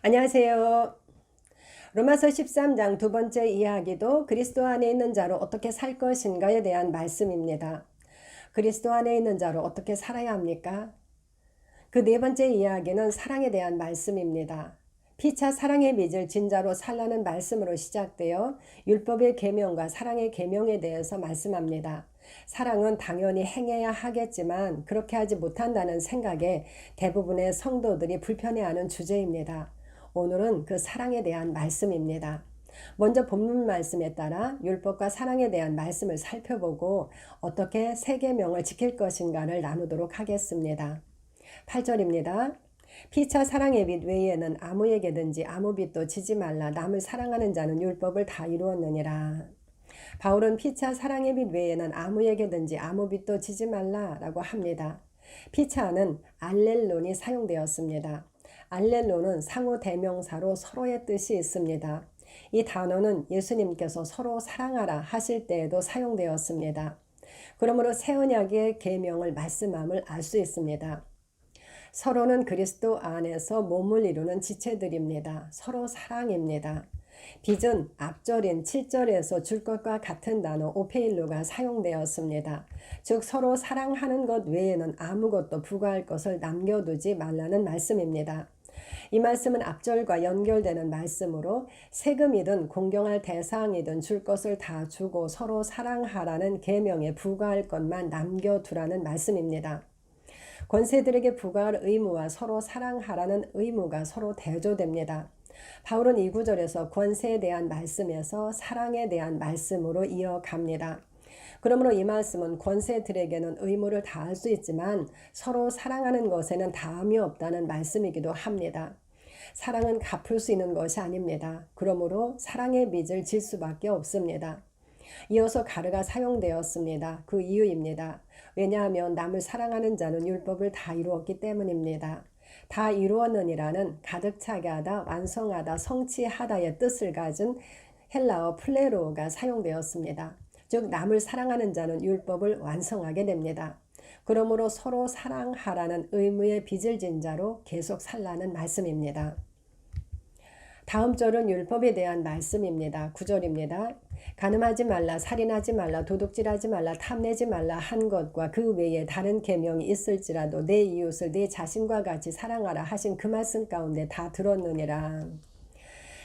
안녕하세요. 로마서 13장 두 번째 이야기도 그리스도 안에 있는 자로 어떻게 살 것인가에 대한 말씀입니다. 그리스도 안에 있는 자로 어떻게 살아야 합니까? 그 네 번째 이야기는 사랑에 대한 말씀입니다. 피차 사랑의 빚을 진자로 살라는 말씀으로 시작되어 율법의 계명과 사랑의 계명에 대해서 말씀합니다. 사랑은 당연히 행해야 하겠지만 그렇게 하지 못한다는 생각에 대부분의 성도들이 불편해하는 주제입니다. 오늘은 그 사랑에 대한 말씀입니다. 먼저 본문 말씀에 따라 율법과 사랑에 대한 말씀을 살펴보고 어떻게 세 계명을 지킬 것인가를 나누도록 하겠습니다. 8절입니다. 피차 사랑의 빚 외에는 아무에게든지 아무 빚도 지지 말라. 남을 사랑하는 자는 율법을 다 이루었느니라. 바울은 피차 사랑의 빚 외에는 아무에게든지 아무 빚도 지지 말라라고 합니다. 피차는 알렐론이 사용되었습니다. 알렐론은 상호 대명사로 서로의 뜻이 있습니다. 이 단어는 예수님께서 서로 사랑하라 하실 때에도 사용되었습니다. 그러므로 새 언약의 계명을 말씀함을 알 수 있습니다. 서로는 그리스도 안에서 몸을 이루는 지체들입니다. 서로 사랑입니다. 빚은 앞절인 7절에서 줄 것과 같은 단어 오페일로가 사용되었습니다. 즉 서로 사랑하는 것 외에는 아무것도 부과할 것을 남겨두지 말라는 말씀입니다. 이 말씀은 앞절과 연결되는 말씀으로 세금이든 공경할 대상이든 줄 것을 다 주고 서로 사랑하라는 계명에 부과할 것만 남겨두라는 말씀입니다. 권세들에게 부과할 의무와 서로 사랑하라는 의무가 서로 대조됩니다. 바울은 이 구절에서 권세에 대한 말씀에서 사랑에 대한 말씀으로 이어갑니다. 그러므로 이 말씀은 권세들에게는 의무를 다할 수 있지만 서로 사랑하는 것에는 다함이 없다는 말씀이기도 합니다. 사랑은 갚을 수 있는 것이 아닙니다. 그러므로 사랑의 빚을 질 수밖에 없습니다. 이어서 가르가 사용되었습니다. 그 이유입니다. 왜냐하면 남을 사랑하는 자는 율법을 다 이루었기 때문입니다. 다 이루었느니라는 가득 차게 하다, 완성하다, 성취하다의 뜻을 가진 헬라어 플레로가 사용되었습니다. 즉 남을 사랑하는 자는 율법을 완성하게 됩니다. 그러므로 서로 사랑하라는 의무의 빚을 진 자로 계속 살라는 말씀입니다. 다음 절은 율법에 대한 말씀입니다. 9절입니다. 간음하지 말라, 살인하지 말라, 도둑질하지 말라, 탐내지 말라 한 것과 그 외에 다른 계명이 있을지라도 내 이웃을 내 자신과 같이 사랑하라 하신 그 말씀 가운데 다 들었느니라.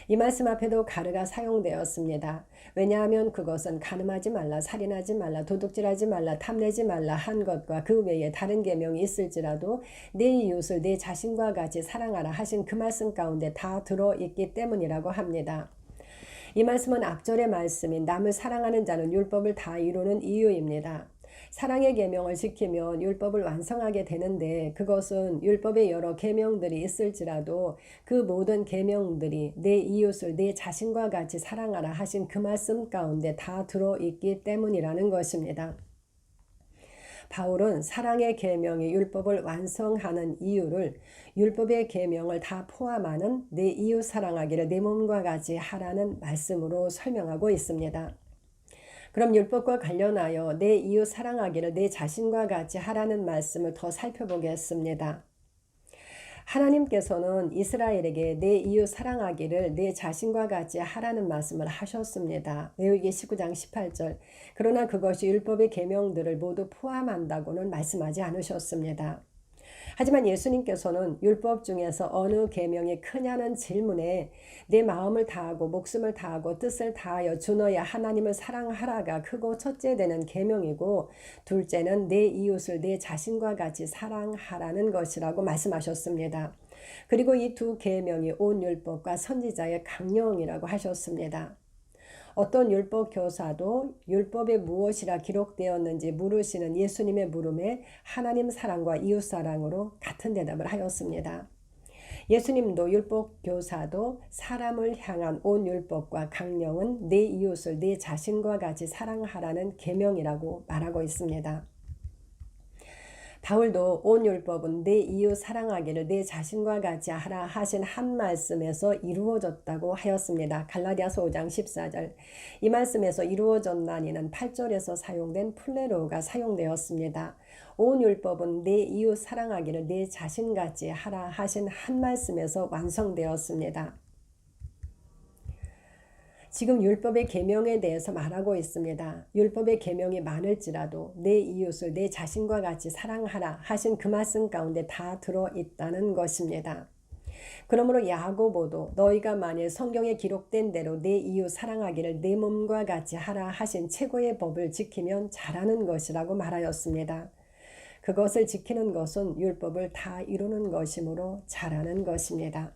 이 말씀 앞에도 가르가 사용되었습니다. 왜냐하면 그것은 간음하지 말라, 살인하지 말라, 도둑질하지 말라, 탐내지 말라 한 것과 그 외에 다른 계명이 있을지라도 내 이웃을 내 자신과 같이 사랑하라 하신 그 말씀 가운데 다 들어있기 때문이라고 합니다. 이 말씀은 앞절의 말씀인 남을 사랑하는 자는 율법을 다 이루는 이유입니다. 사랑의 계명을 지키면 율법을 완성하게 되는데 그것은 율법의 여러 계명들이 있을지라도 그 모든 계명들이 내 이웃을 내 자신과 같이 사랑하라 하신 그 말씀 가운데 다 들어있기 때문이라는 것입니다. 바울은 사랑의 계명이 율법을 완성하는 이유를 율법의 계명을 다 포함하는 내 이웃 사랑하기를 내 몸과 같이 하라는 말씀으로 설명하고 있습니다. 그럼 율법과 관련하여 내 이웃 사랑하기를 내 자신과 같이 하라는 말씀을 더 살펴보겠습니다. 하나님께서는 이스라엘에게 내 이웃 사랑하기를 내 자신과 같이 하라는 말씀을 하셨습니다. 레위기 19장 18절. 그러나 그것이 율법의 계명들을 모두 포함한다고는 말씀하지 않으셨습니다. 하지만 예수님께서는 율법 중에서 어느 계명이 크냐는 질문에 내 마음을 다하고 목숨을 다하고 뜻을 다하여 주 너의 하나님을 사랑하라가 크고 첫째 되는 계명이고 둘째는 내 이웃을 내 자신과 같이 사랑하라는 것이라고 말씀하셨습니다. 그리고 이 두 계명이 온 율법과 선지자의 강령이라고 하셨습니다. 어떤 율법 교사도 율법에 무엇이라 기록되었는지 물으시는 예수님의 물음에 하나님 사랑과 이웃 사랑으로 같은 대답을 하였습니다. 예수님도 율법 교사도 사람을 향한 온 율법과 강령은 내 이웃을 내 자신과 같이 사랑하라는 계명이라고 말하고 있습니다. 바울도 온 율법은 내 이웃 사랑하기를 내 자신과 같이 하라 하신 한 말씀에서 이루어졌다고 하였습니다. 갈라디아서 5장 14절. 이 말씀에서 이루어졌나니는 8절에서 사용된 플레로가 사용되었습니다. 온 율법은 내 이웃 사랑하기를 내 자신같이 하라 하신 한 말씀에서 완성되었습니다. 지금 율법의 계명에 대해서 말하고 있습니다. 율법의 계명이 많을지라도 내 이웃을 내 자신과 같이 사랑하라 하신 그 말씀 가운데 다 들어있다는 것입니다. 그러므로 야고보도 너희가 만일 성경에 기록된 대로 내 이웃 사랑하기를 내 몸과 같이 하라 하신 최고의 법을 지키면 잘하는 것이라고 말하였습니다. 그것을 지키는 것은 율법을 다 이루는 것이므로 잘하는 것입니다.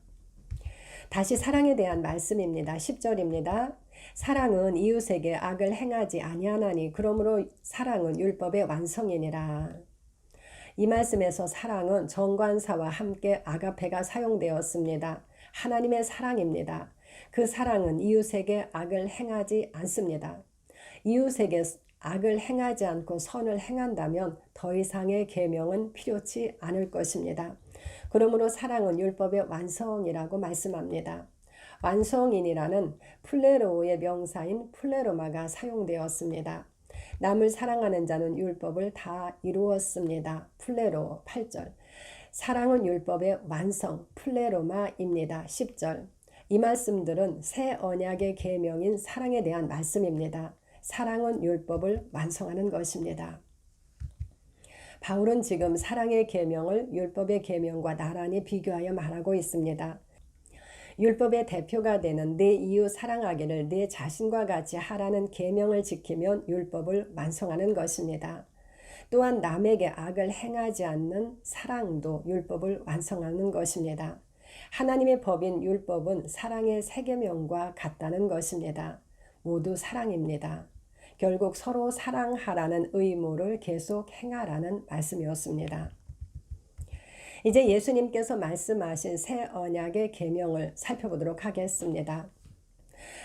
다시 사랑에 대한 말씀입니다. 10절입니다. 사랑은 이웃에게 악을 행하지 아니하나니 그러므로 사랑은 율법의 완성이니라. 이 말씀에서 사랑은 정관사와 함께 아가페가 사용되었습니다. 하나님의 사랑입니다. 그 사랑은 이웃에게 악을 행하지 않습니다. 이웃에게 악을 행하지 않고 선을 행한다면 더 이상의 계명은 필요치 않을 것입니다. 그러므로 사랑은 율법의 완성이라고 말씀합니다. 완성인이라는 플레로의 명사인 플레로마가 사용되었습니다. 남을 사랑하는 자는 율법을 다 이루었습니다. 플레로 8절. 사랑은 율법의 완성 플레로마입니다. 10절. 이 말씀들은 새 언약의 계명인 사랑에 대한 말씀입니다. 사랑은 율법을 완성하는 것입니다. 바울은 지금 사랑의 계명을 율법의 계명과 나란히 비교하여 말하고 있습니다. 율법의 대표가 되는 내 이웃 사랑하기를 내 자신과 같이 하라는 계명을 지키면 율법을 완성하는 것입니다. 또한 남에게 악을 행하지 않는 사랑도 율법을 완성하는 것입니다. 하나님의 법인 율법은 사랑의 세 계명과 같다는 것입니다. 모두 사랑입니다. 결국 서로 사랑하라는 의무를 계속 행하라는 말씀이었습니다. 이제 예수님께서 말씀하신 새 언약의 계명을 살펴보도록 하겠습니다.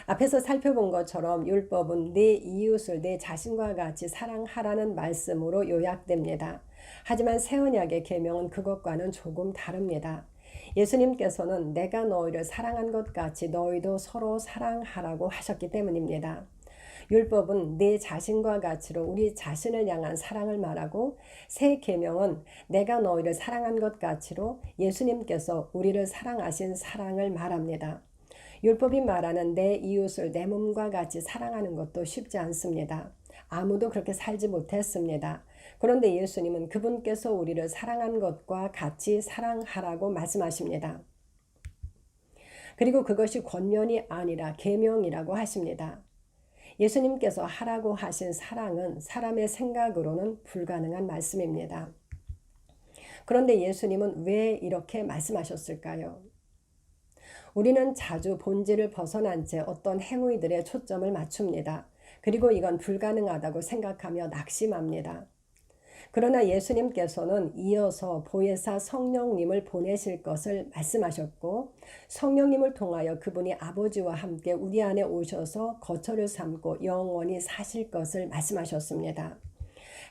앞에서 살펴본 것처럼 율법은 내 이웃을 내 자신과 같이 사랑하라는 말씀으로 요약됩니다. 하지만 새 언약의 계명은 그것과는 조금 다릅니다. 예수님께서는 내가 너희를 사랑한 것 같이 너희도 서로 사랑하라고 하셨기 때문입니다. 율법은 내 자신과 같이로 우리 자신을 향한 사랑을 말하고 새 계명은 내가 너희를 사랑한 것 같이로 예수님께서 우리를 사랑하신 사랑을 말합니다. 율법이 말하는 내 이웃을 내 몸과 같이 사랑하는 것도 쉽지 않습니다. 아무도 그렇게 살지 못했습니다. 그런데 예수님은 그분께서 우리를 사랑한 것과 같이 사랑하라고 말씀하십니다. 그리고 그것이 권면이 아니라 계명이라고 하십니다. 예수님께서 하라고 하신 사랑은 사람의 생각으로는 불가능한 말씀입니다. 그런데 예수님은 왜 이렇게 말씀하셨을까요? 우리는 자주 본질을 벗어난 채 어떤 행위들에 초점을 맞춥니다. 그리고 이건 불가능하다고 생각하며 낙심합니다. 그러나 예수님께서는 이어서 보혜사 성령님을 보내실 것을 말씀하셨고 성령님을 통하여 그분이 아버지와 함께 우리 안에 오셔서 거처를 삼고 영원히 사실 것을 말씀하셨습니다.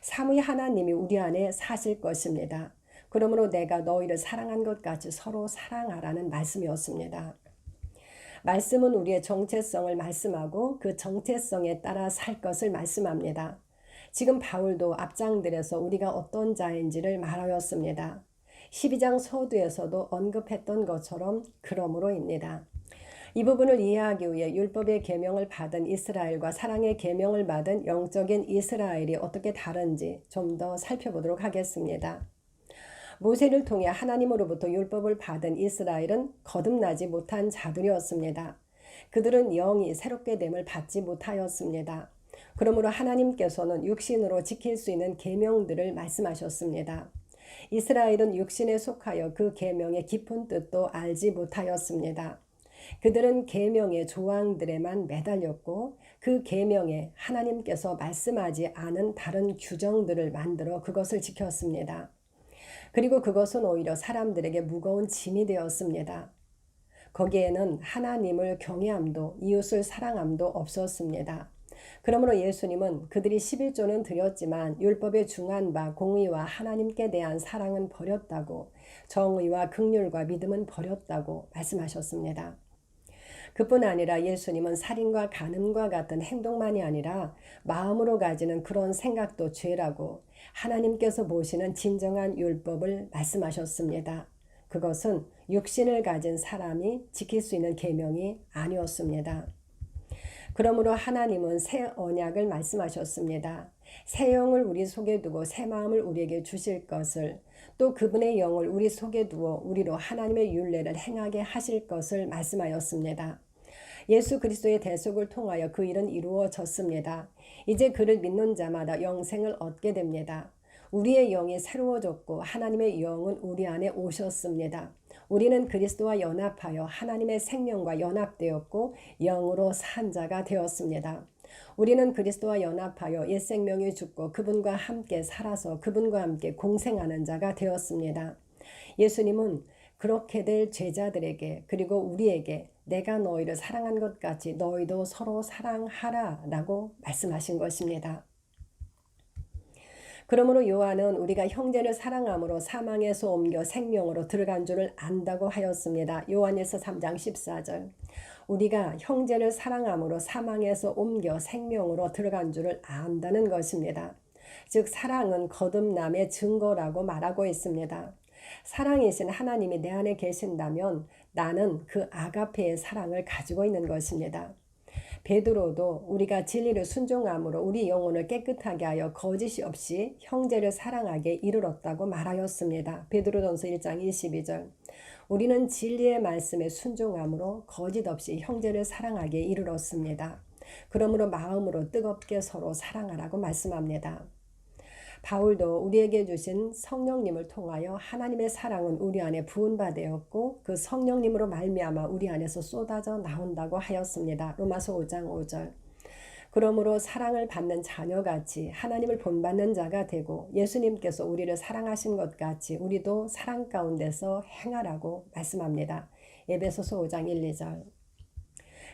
삼위 하나님이 우리 안에 사실 것입니다. 그러므로 내가 너희를 사랑한 것 같이 서로 사랑하라는 말씀이었습니다. 말씀은 우리의 정체성을 말씀하고 그 정체성에 따라 살 것을 말씀합니다. 지금 바울도 앞장들에서 우리가 어떤 자인지를 말하였습니다. 12장 서두에서도 언급했던 것처럼 그러므로입니다. 이 부분을 이해하기 위해 율법의 계명을 받은 이스라엘과 사랑의 계명을 받은 영적인 이스라엘이 어떻게 다른지 좀 더 살펴보도록 하겠습니다. 모세를 통해 하나님으로부터 율법을 받은 이스라엘은 거듭나지 못한 자들이었습니다. 그들은 영이 새롭게 됨을 받지 못하였습니다. 그러므로 하나님께서는 육신으로 지킬 수 있는 계명들을 말씀하셨습니다. 이스라엘은 육신에 속하여 그 계명의 깊은 뜻도 알지 못하였습니다. 그들은 계명의 조항들에만 매달렸고 그 계명에 하나님께서 말씀하지 않은 다른 규정들을 만들어 그것을 지켰습니다. 그리고 그것은 오히려 사람들에게 무거운 짐이 되었습니다. 거기에는 하나님을 경외함도 이웃을 사랑함도 없었습니다. 그러므로 예수님은 그들이 11조는 드렸지만 율법에 중한 바 공의와 하나님께 대한 사랑은 버렸다고, 정의와 긍휼과 믿음은 버렸다고 말씀하셨습니다. 그뿐 아니라 예수님은 살인과 간음과 같은 행동만이 아니라 마음으로 가지는 그런 생각도 죄라고, 하나님께서 보시는 진정한 율법을 말씀하셨습니다. 그것은 육신을 가진 사람이 지킬 수 있는 계명이 아니었습니다. 그러므로 하나님은 새 언약을 말씀하셨습니다. 새 영을 우리 속에 두고 새 마음을 우리에게 주실 것을, 또 그분의 영을 우리 속에 두어 우리로 하나님의 율례를 행하게 하실 것을 말씀하였습니다. 예수 그리스도의 대속을 통하여 그 일은 이루어졌습니다. 이제 그를 믿는 자마다 영생을 얻게 됩니다. 우리의 영이 새로워졌고 하나님의 영은 우리 안에 오셨습니다. 우리는 그리스도와 연합하여 하나님의 생명과 연합되었고 영으로 산 자가 되었습니다. 우리는 그리스도와 연합하여 옛 생명이 죽고 그분과 함께 살아서 그분과 함께 공생하는 자가 되었습니다. 예수님은 그렇게 될 제자들에게, 그리고 우리에게 내가 너희를 사랑한 것 같이 너희도 서로 사랑하라 라고 말씀하신 것입니다. 그러므로 요한은 우리가 형제를 사랑함으로 사망에서 옮겨 생명으로 들어간 줄을 안다고 하였습니다. 요한일서 3장 14절. 우리가 형제를 사랑함으로 사망에서 옮겨 생명으로 들어간 줄을 안다는 것입니다. 즉 사랑은 거듭남의 증거라고 말하고 있습니다. 사랑이신 하나님이 내 안에 계신다면 나는 그 아가페의 사랑을 가지고 있는 것입니다. 베드로도 우리가 진리를 순종함으로 우리 영혼을 깨끗하게 하여 거짓이 없이 형제를 사랑하게 이르렀다고 말하였습니다. 베드로전서 1장 22절. 우리는 진리의 말씀에 순종함으로 거짓 없이 형제를 사랑하게 이르렀습니다. 그러므로 마음으로 뜨겁게 서로 사랑하라고 말씀합니다. 바울도 우리에게 주신 성령님을 통하여 하나님의 사랑은 우리 안에 부은 바 되었고 그 성령님으로 말미암아 우리 안에서 쏟아져 나온다고 하였습니다. 로마서 5장 5절. 그러므로 사랑을 받는 자녀같이 하나님을 본받는 자가 되고 예수님께서 우리를 사랑하신 것 같이 우리도 사랑 가운데서 행하라고 말씀합니다. 에베소서 5장 1, 2절.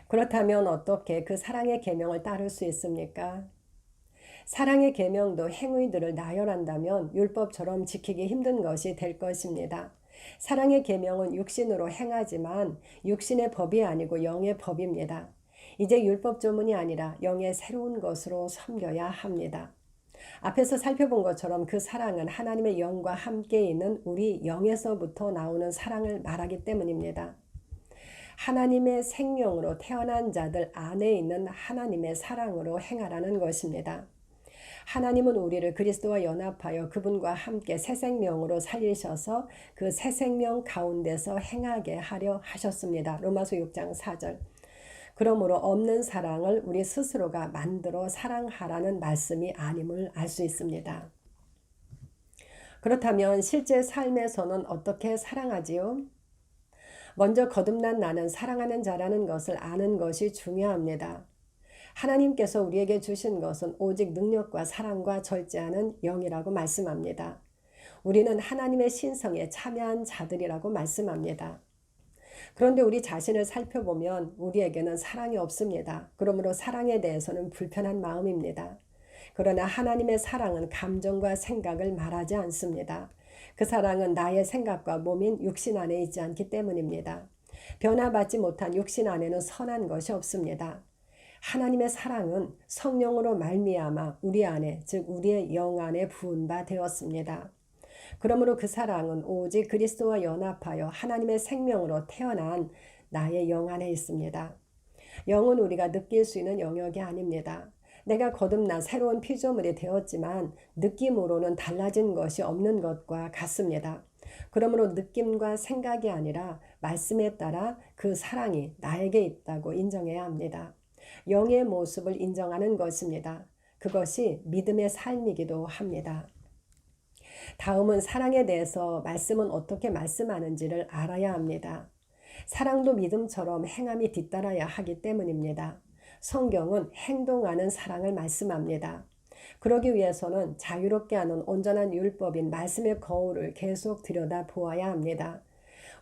그렇다면 어떻게 그 사랑의 계명을 따를 수 있습니까? 사랑의 계명도 행위들을 나열한다면 율법처럼 지키기 힘든 것이 될 것입니다. 사랑의 계명은 육신으로 행하지만 육신의 법이 아니고 영의 법입니다. 이제 율법 조문이 아니라 영의 새로운 것으로 섬겨야 합니다. 앞에서 살펴본 것처럼 그 사랑은 하나님의 영과 함께 있는 우리 영에서부터 나오는 사랑을 말하기 때문입니다. 하나님의 생명으로 태어난 자들 안에 있는 하나님의 사랑으로 행하라는 것입니다. 하나님은 우리를 그리스도와 연합하여 그분과 함께 새 생명으로 살리셔서 그 새 생명 가운데서 행하게 하려 하셨습니다. 로마서 6장 4절. 그러므로 없는 사랑을 우리 스스로가 만들어 사랑하라는 말씀이 아님을 알 수 있습니다. 그렇다면 실제 삶에서는 어떻게 사랑하지요? 먼저 거듭난 나는 사랑하는 자라는 것을 아는 것이 중요합니다. 하나님께서 우리에게 주신 것은 오직 능력과 사랑과 절제하는 영이라고 말씀합니다. 우리는 하나님의 신성에 참여한 자들이라고 말씀합니다. 그런데 우리 자신을 살펴보면 우리에게는 사랑이 없습니다. 그러므로 사랑에 대해서는 불편한 마음입니다. 그러나 하나님의 사랑은 감정과 생각을 말하지 않습니다. 그 사랑은 나의 생각과 몸인 육신 안에 있지 않기 때문입니다. 변화받지 못한 육신 안에는 선한 것이 없습니다. 하나님의 사랑은 성령으로 말미암아 우리 안에, 즉 우리의 영 안에 부은 바 되었습니다. 그러므로 그 사랑은 오직 그리스도와 연합하여 하나님의 생명으로 태어난 나의 영 안에 있습니다. 영은 우리가 느낄 수 있는 영역이 아닙니다. 내가 거듭나 새로운 피조물이 되었지만 느낌으로는 달라진 것이 없는 것과 같습니다. 그러므로 느낌과 생각이 아니라 말씀에 따라 그 사랑이 나에게 있다고 인정해야 합니다. 영의 모습을 인정하는 것입니다. 그것이 믿음의 삶이기도 합니다. 다음은 사랑에 대해서 말씀은 어떻게 말씀하는지를 알아야 합니다. 사랑도 믿음처럼 행함이 뒤따라야 하기 때문입니다. 성경은 행동하는 사랑을 말씀합니다. 그러기 위해서는 자유롭게 하는 온전한 율법인 말씀의 거울을 계속 들여다보아야 합니다.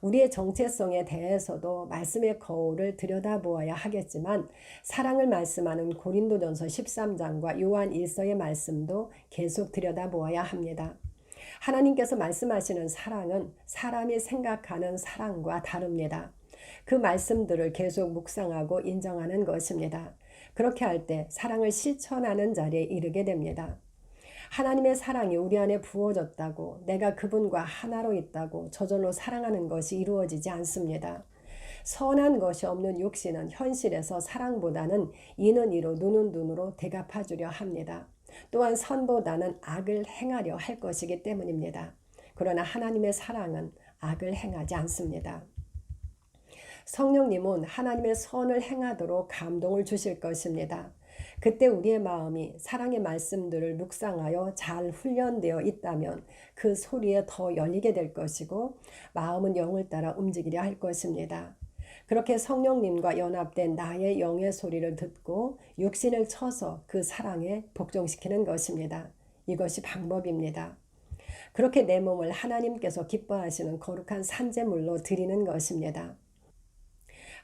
우리의 정체성에 대해서도 말씀의 거울을 들여다보아야 하겠지만 사랑을 말씀하는 고린도전서 13장과 요한 1서의 말씀도 계속 들여다보아야 합니다. 하나님께서 말씀하시는 사랑은 사람이 생각하는 사랑과 다릅니다. 그 말씀들을 계속 묵상하고 인정하는 것입니다. 그렇게 할 때 사랑을 실천하는 자리에 이르게 됩니다. 하나님의 사랑이 우리 안에 부어졌다고 내가 그분과 하나로 있다고 저절로 사랑하는 것이 이루어지지 않습니다. 선한 것이 없는 육신은 현실에서 사랑보다는 이는 이로 눈은 눈으로 대갚아주려 합니다. 또한 선보다는 악을 행하려 할 것이기 때문입니다. 그러나 하나님의 사랑은 악을 행하지 않습니다. 성령님은 하나님의 선을 행하도록 감동을 주실 것입니다. 그때 우리의 마음이 사랑의 말씀들을 묵상하여 잘 훈련되어 있다면 그 소리에 더 열리게 될 것이고 마음은 영을 따라 움직이려 할 것입니다. 그렇게 성령님과 연합된 나의 영의 소리를 듣고 육신을 쳐서 그 사랑에 복종시키는 것입니다. 이것이 방법입니다. 그렇게 내 몸을 하나님께서 기뻐하시는 거룩한 산제물로 드리는 것입니다.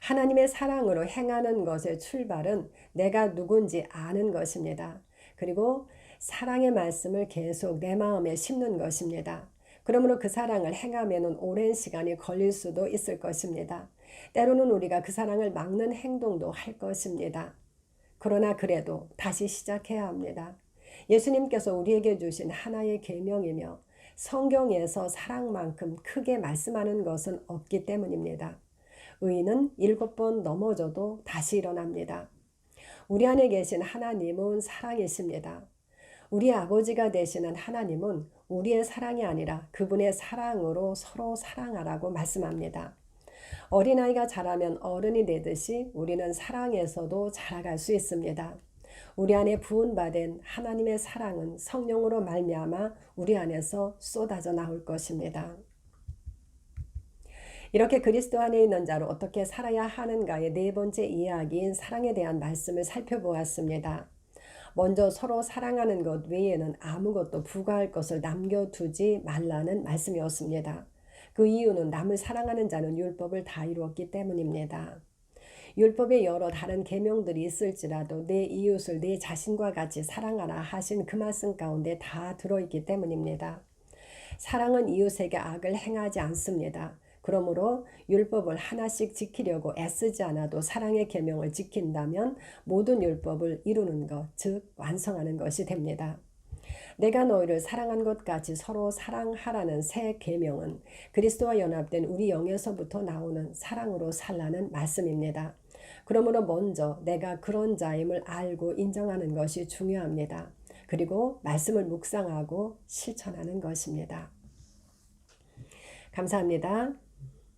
하나님의 사랑으로 행하는 것의 출발은 내가 누군지 아는 것입니다. 그리고 사랑의 말씀을 계속 내 마음에 심는 것입니다. 그러므로 그 사랑을 행하면 오랜 시간이 걸릴 수도 있을 것입니다. 때로는 우리가 그 사랑을 막는 행동도 할 것입니다. 그러나 그래도 다시 시작해야 합니다. 예수님께서 우리에게 주신 하나의 계명이며 성경에서 사랑만큼 크게 말씀하는 것은 없기 때문입니다. 의인은 7번 넘어져도 다시 일어납니다. 우리 안에 계신 하나님은 사랑이십니다. 우리 아버지가 되시는 하나님은 우리의 사랑이 아니라 그분의 사랑으로 서로 사랑하라고 말씀합니다. 어린아이가 자라면 어른이 되듯이 우리는 사랑에서도 자라갈 수 있습니다. 우리 안에 부은받은 하나님의 사랑은 성령으로 말미암아 우리 안에서 쏟아져 나올 것입니다. 이렇게 그리스도 안에 있는 자로 어떻게 살아야 하는가의 네 번째 이야기인 사랑에 대한 말씀을 살펴보았습니다. 먼저 서로 사랑하는 것 외에는 아무것도 부과할 것을 남겨두지 말라는 말씀이었습니다. 그 이유는 남을 사랑하는 자는 율법을 다 이루었기 때문입니다. 율법에 여러 다른 계명들이 있을지라도 내 이웃을 내 자신과 같이 사랑하라 하신 그 말씀 가운데 다 들어있기 때문입니다. 사랑은 이웃에게 악을 행하지 않습니다. 그러므로 율법을 하나씩 지키려고 애쓰지 않아도 사랑의 계명을 지킨다면 모든 율법을 이루는 것, 즉 완성하는 것이 됩니다. 내가 너희를 사랑한 것 같이 서로 사랑하라는 새 계명은 그리스도와 연합된 우리 영에서부터 나오는 사랑으로 살라는 말씀입니다. 그러므로 먼저 내가 그런 자임을 알고 인정하는 것이 중요합니다. 그리고 말씀을 묵상하고 실천하는 것입니다. 감사합니다.